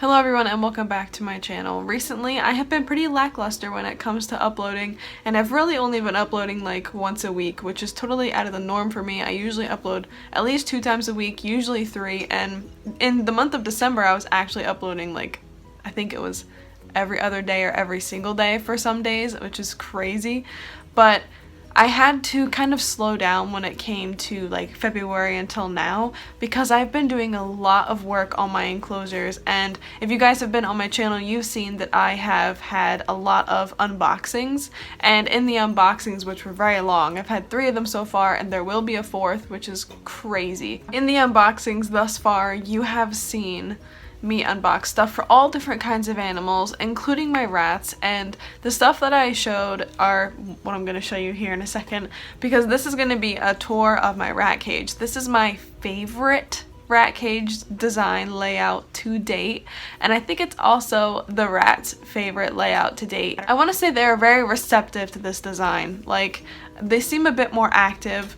Hello everyone and welcome back to my channel. Recently I have been pretty lackluster when it comes to uploading, and I've really only been uploading like once a week, which is totally out of the norm for me. I usually upload at least 2 times a week, usually 3, and in the month of December I was actually uploading like, I think it was every other day or every single day for some days, which is crazy. But I had to kind of slow down when it came to like February until now because I've been doing a lot of work on my enclosures, and if you guys have been on my channel you've seen that I have had a lot of unboxings, and in the unboxings, which were very long, I've had 3 of them so far and there will be a 4th, which is crazy. In the unboxings thus far you have seen me unbox stuff for all different kinds of animals, including my rats, and the stuff that I showed are what I'm going to show you here in a second, because this is going to be a tour of my rat cage. This is my favorite rat cage design layout to date, and I think it's also the rats' favorite layout to date. I want to say they're very receptive to this design. Like, they seem a bit more active.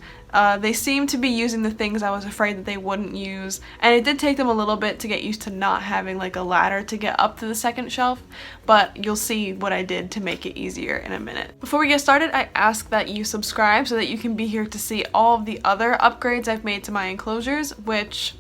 They seem to be using the things I was afraid that they wouldn't use, and it did take them a little bit to get used to not having like a ladder to get up to the second shelf, but you'll see what I did to make it easier in a minute. Before we get started, I ask that you subscribe so that you can be here to see all of the other upgrades I've made to my enclosures, which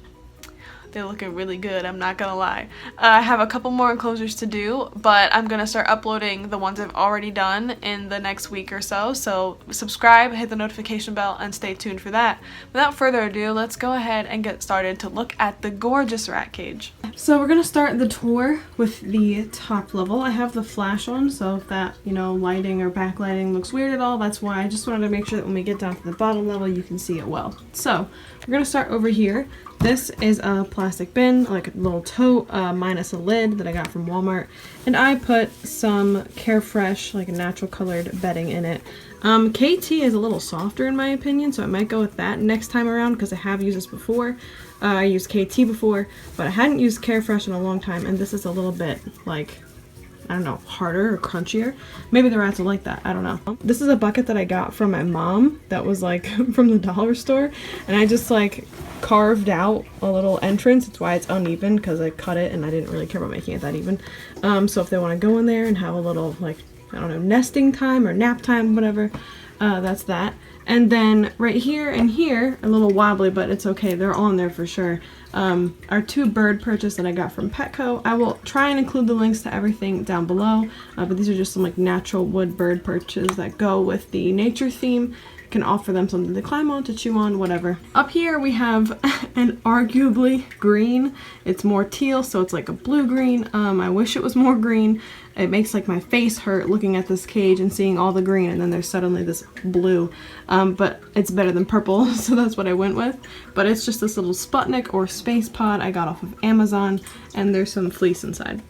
they're looking really good, I'm not gonna lie. I have a couple more enclosures to do, but I'm gonna start uploading the ones I've already done in the next week or so. So subscribe, hit the notification bell, and stay tuned for that. Without further ado, let's go ahead and get started to look at the gorgeous rat cage. So we're gonna start the tour with the top level. I have the flash on, so if that, lighting or backlighting looks weird at all, that's why. I just wanted to make sure that when we get down to the bottom level, you can see it well. So we're gonna start over here. This is a plastic bin, like a little tote, minus a lid that I got from Walmart. And I put some Carefresh, like a natural colored bedding in it. KT is a little softer in my opinion, so I might go with that next time around because I have used this before. I used KT before, but I hadn't used Carefresh in a long time, and this is a little bit like, I don't know, harder or crunchier. Maybe the rats will like that, I don't know. This is a bucket that I got from my mom that was like from the dollar store, and I just like carved out a little entrance. It's why it's uneven, because I cut it and I didn't really care about making it that even. So if they want to go in there and have a little, like, I don't know, nesting time or nap time, whatever, that's that. And then right here and here, a little wobbly, but it's okay, they're on there for sure, are 2 bird perches that I got from Petco. I will try and include the links to everything down below, but these are just some like natural wood bird perches that go with the nature theme. Can offer them something to climb on, to chew on, whatever. Up here we have an arguably green. It's more teal, so it's like a blue-green. I wish it was more green. It makes like my face hurt looking at this cage and seeing all the green, and then there's suddenly this blue. But it's better than purple, so that's what I went with. But it's just this little Sputnik or space pod I got off of Amazon, and there's some fleece inside.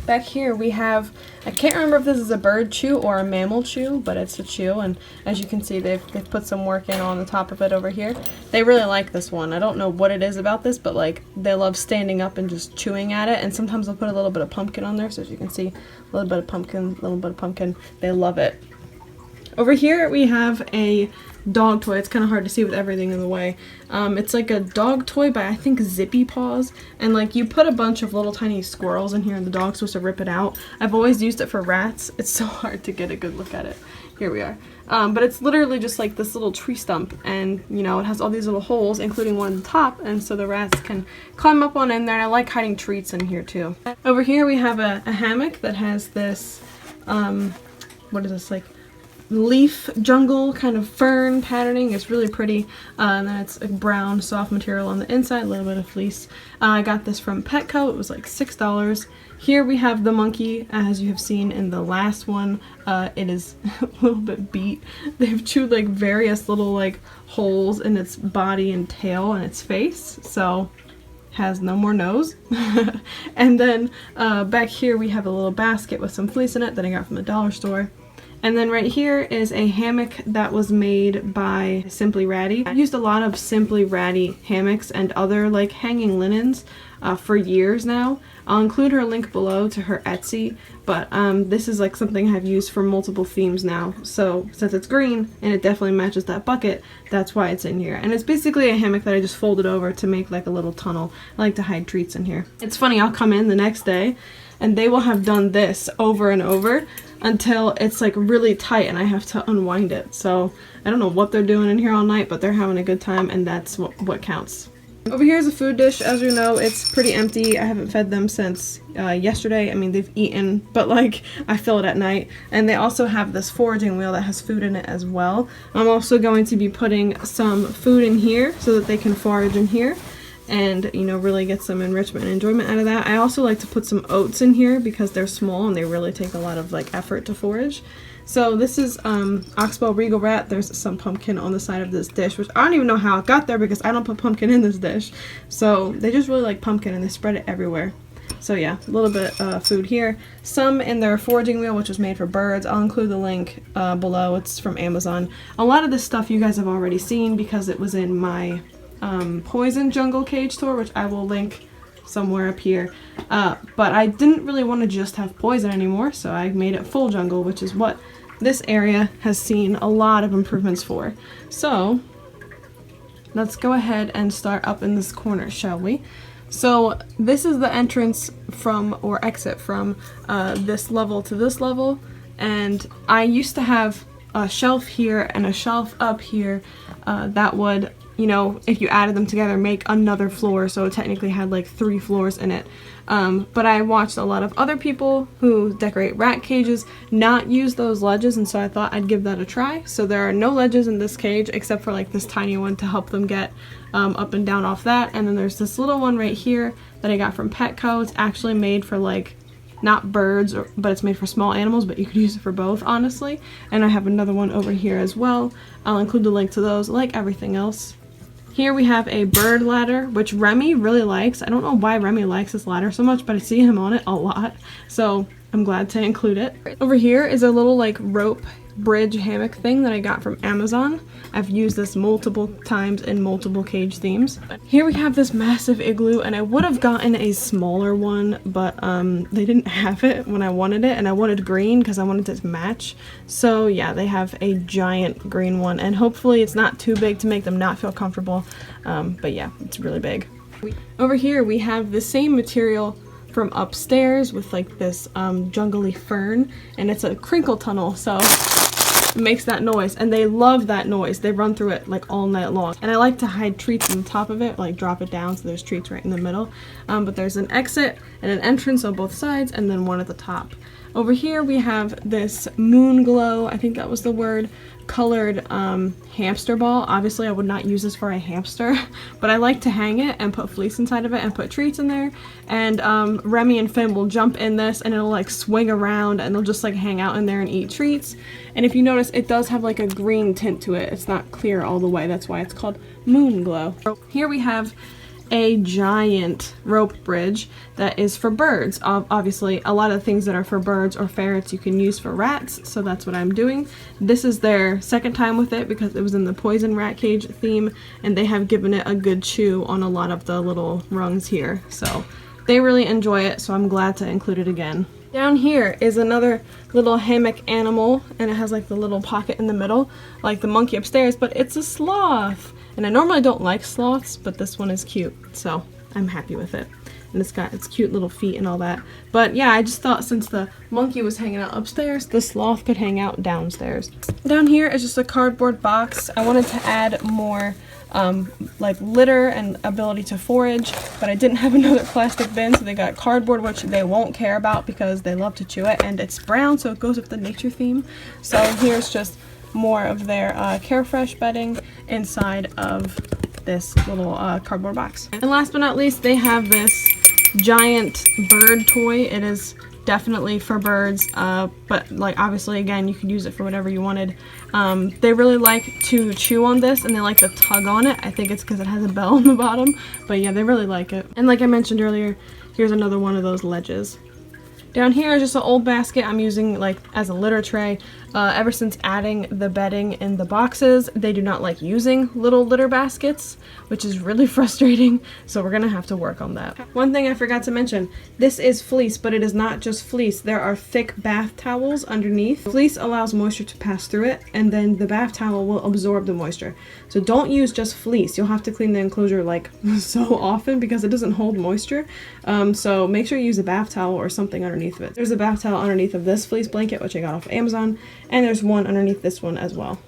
Back here we have, I can't remember if this is a bird chew or a mammal chew, but it's a chew, and as you can see they've put some work in on the top of it over here. They really like this one. I don't know what it is about this, but like they love standing up and just chewing at it, and sometimes they'll put a little bit of pumpkin on there, so as you can see, a little bit of pumpkin, they love it. Over here we have a dog toy. It's kind of hard to see with everything in the way. It's like a dog toy by I think Zippy Paws, and like you put a bunch of little tiny squirrels in here and the dog's supposed to rip it out. I've always used it for rats. It's so hard to get a good look at it. Here we are. But it's literally just like this little tree stump, and it has all these little holes, including one at the top, and so the rats can climb up on in there, and I like hiding treats in here too. Over here we have a hammock that has this, what is this, like leaf jungle kind of fern patterning. It's really pretty, and then it's a brown soft material on the inside, a little bit of fleece. I got this from Petco. It was like $6. Here we have the monkey, as you have seen in the last one. It is a little bit beat. They've chewed like various little like holes in its body and tail and its face, so has no more nose. And then back here we have a little basket with some fleece in it that I got from the dollar store. And then right here is a hammock that was made by Simply Ratty. I've used a lot of Simply Ratty hammocks and other like hanging linens for years now. I'll include her link below to her Etsy, but this is like something I've used for multiple themes now. So since it's green and it definitely matches that bucket, that's why it's in here. And it's basically a hammock that I just folded over to make like a little tunnel. I like to hide treats in here. It's funny, I'll come in the next day and they will have done this over and over until it's like really tight and I have to unwind it. So I don't know what they're doing in here all night, but they're having a good time, and that's what counts. Over here is a food dish. As you know, it's pretty empty. I haven't fed them since yesterday. I mean, they've eaten, but like I fill it at night. And they also have this foraging wheel that has food in it as well. I'm also going to be putting some food in here so that they can forage in here and, you know, really get some enrichment and enjoyment out of that. I also like to put some oats in here because they're small and they really take a lot of like effort to forage. So this is Oxbow Regal Rat. There's some pumpkin on the side of this dish, which I don't even know how it got there because I don't put pumpkin in this dish. So they just really like pumpkin and they spread it everywhere. So yeah, a little bit of food here. Some in their foraging wheel, which was made for birds. I'll include the link below. It's from Amazon. A lot of this stuff you guys have already seen because it was in my poison jungle cage tour, which I will link somewhere up here. But I didn't really want to just have poison anymore, so I made it full jungle, which is what this area has seen a lot of improvements for. So let's go ahead and start up in this corner, shall we? So this is the entrance from, or exit from, this level to this level, and I used to have a shelf here and a shelf up here that would, you know, if you added them together, make another floor, so it technically had like 3 floors in it. But I watched a lot of other people who decorate rat cages not use those ledges, and so I thought I'd give that a try. So there are no ledges in this cage except for like this tiny one to help them get up and down off that. And then there's this little one right here that I got from Petco. It's actually made for like, not birds, but it's made for small animals, but you could use it for both, honestly. And I have another one over here as well. I'll include the link to those, like everything else. Here we have a bird ladder, which Remy really likes. I don't know why Remy likes this ladder so much, but I see him on it a lot, so I'm glad to include it. Over here is a little like rope bridge hammock thing that I got from Amazon. I've used this multiple times in multiple cage themes. Here we have this massive igloo, and I would have gotten a smaller one, but they didn't have it when I wanted it, and I wanted green because I wanted it to match. So yeah, they have a giant green one, and hopefully it's not too big to make them not feel comfortable, but yeah, it's really big. Over here we have the same material from upstairs with like this jungly fern, and it's a crinkle tunnel, so it makes that noise, and they love that noise. They run through it like all night long. And I like to hide treats on the top of it, like drop it down so there's treats right in the middle. But there's an exit and an entrance on both sides, and then one at the top. Over here we have this moon glow, I think that was the word, colored hamster ball. Obviously I would not use this for a hamster, but I like to hang it and put fleece inside of it and put treats in there. And Remy and Finn will jump in this and it'll like swing around and they'll just like hang out in there and eat treats. And if you notice, it does have like a green tint to it. It's not clear all the way, that's why it's called moon glow. Here we have a giant rope bridge that is for birds. Obviously, a lot of things that are for birds or ferrets you can use for rats, so that's what I'm doing. This is their second time with it because it was in the poison rat cage theme, and they have given it a good chew on a lot of the little rungs here. So they really enjoy it, so I'm glad to include it again. Down here is another little hammock animal, and it has like the little pocket in the middle, like the monkey upstairs, but it's a sloth. And I normally don't like sloths, but this one is cute, so I'm happy with it. And it's got its cute little feet and all that. But yeah, I just thought since the monkey was hanging out upstairs, the sloth could hang out downstairs. Down here is just a cardboard box. I wanted to add more like litter and ability to forage, but I didn't have another plastic bin, so they got cardboard, which they won't care about because they love to chew it, and it's brown, so it goes with the nature theme. So here's just more of their Carefresh bedding inside of this little cardboard box. And last but not least, they have this giant bird toy. It is definitely for birds, but like obviously again you could use it for whatever you wanted. They really like to chew on this and they like to tug on it. I think it's because it has a bell on the bottom, but yeah, they really like it. And like I mentioned earlier, here's another one of those ledges. Down here is just an old basket I'm using like as a litter tray. Ever since adding the bedding in the boxes, they do not like using little litter baskets, which is really frustrating, so we're gonna have to work on that. One thing I forgot to mention, this is fleece, but it is not just fleece. There are thick bath towels underneath. Fleece allows moisture to pass through it, and then the bath towel will absorb the moisture. So don't use just fleece. You'll have to clean the enclosure like so often because it doesn't hold moisture. So make sure you use a bath towel or something underneath of it. There's a bath towel underneath of this fleece blanket, which I got off of Amazon, and there's one underneath this one as well.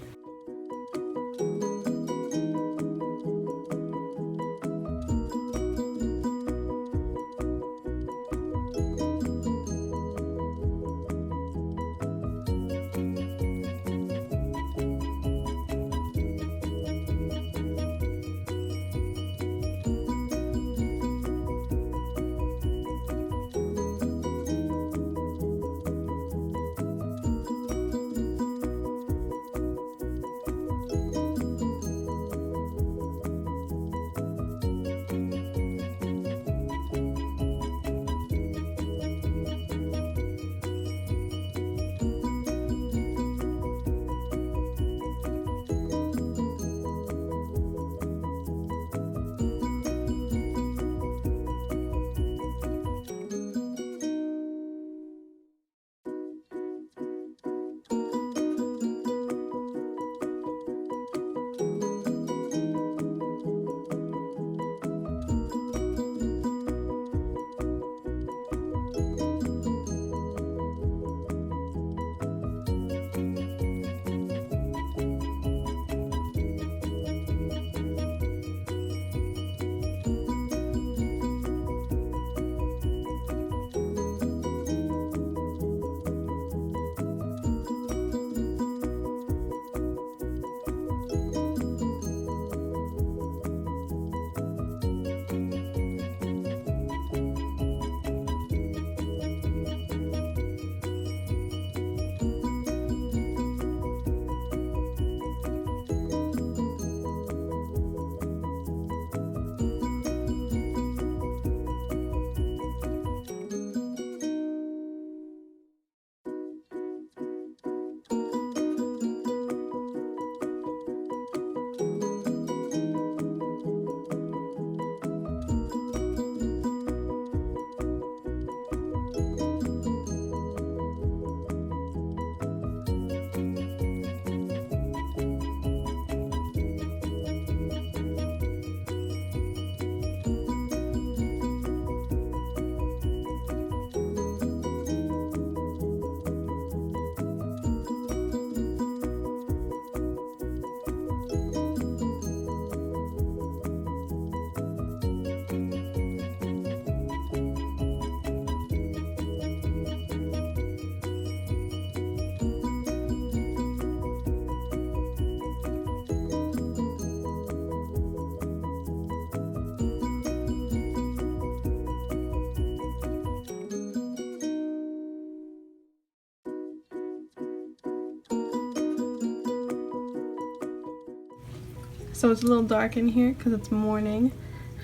So it's a little dark in here because it's morning.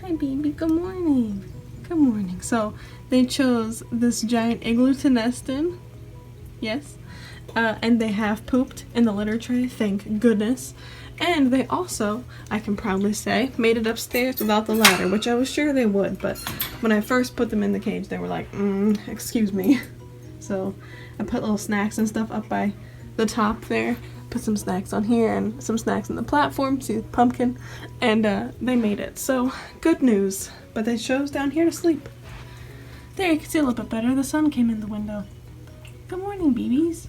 Hi baby, good morning. Good morning. So they chose this giant igloo to nest in. Yes. And they have pooped in the litter tray, thank goodness. And they also, I can proudly say, made it upstairs without the ladder, which I was sure they would, but when I first put them in the cage, they were like, excuse me. So I put little snacks and stuff up by the top there. Put some snacks on here and some snacks on the platform, see the pumpkin, and they made it. So good news, but they chose down here to sleep. There, you can see a little bit better. The sun came in the window. Good morning, babies.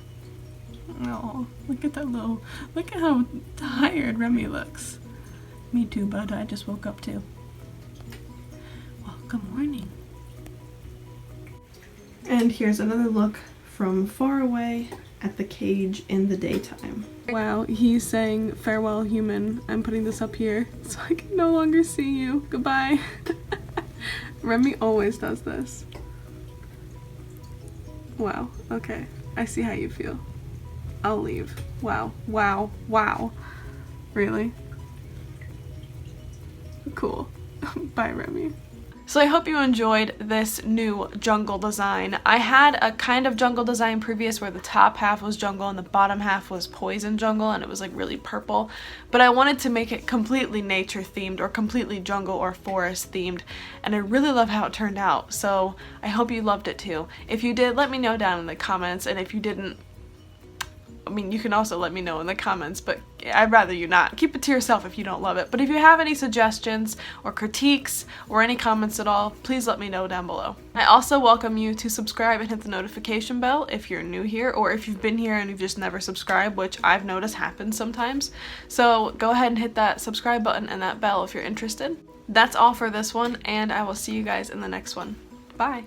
Oh, look at that little, look at how tired Remy looks. Me too, bud. I just woke up too. Well, good morning. And here's another look from far away at the cage in the daytime. Wow, he's saying, farewell human. I'm putting this up here so I can no longer see you. Goodbye. Remy always does this. Wow, okay. I see how you feel. I'll leave. Wow, wow, wow. Really? Cool. Bye, Remy. So I hope you enjoyed this new jungle design. I had a kind of jungle design previous where the top half was jungle and the bottom half was poison jungle, and it was like really purple, but I wanted to make it completely nature themed or completely jungle or forest themed, and I really love how it turned out. So I hope you loved it too. If you did, let me know down in the comments, and if you didn't, I mean, you can also let me know in the comments, but I'd rather you not. Keep it to yourself if you don't love it. But if you have any suggestions or critiques or any comments at all, please let me know down below. I also welcome you to subscribe and hit the notification bell if you're new here, or if you've been here and you've just never subscribed, which I've noticed happens sometimes. So go ahead and hit that subscribe button and that bell if you're interested. That's all for this one, and I will see you guys in the next one. Bye!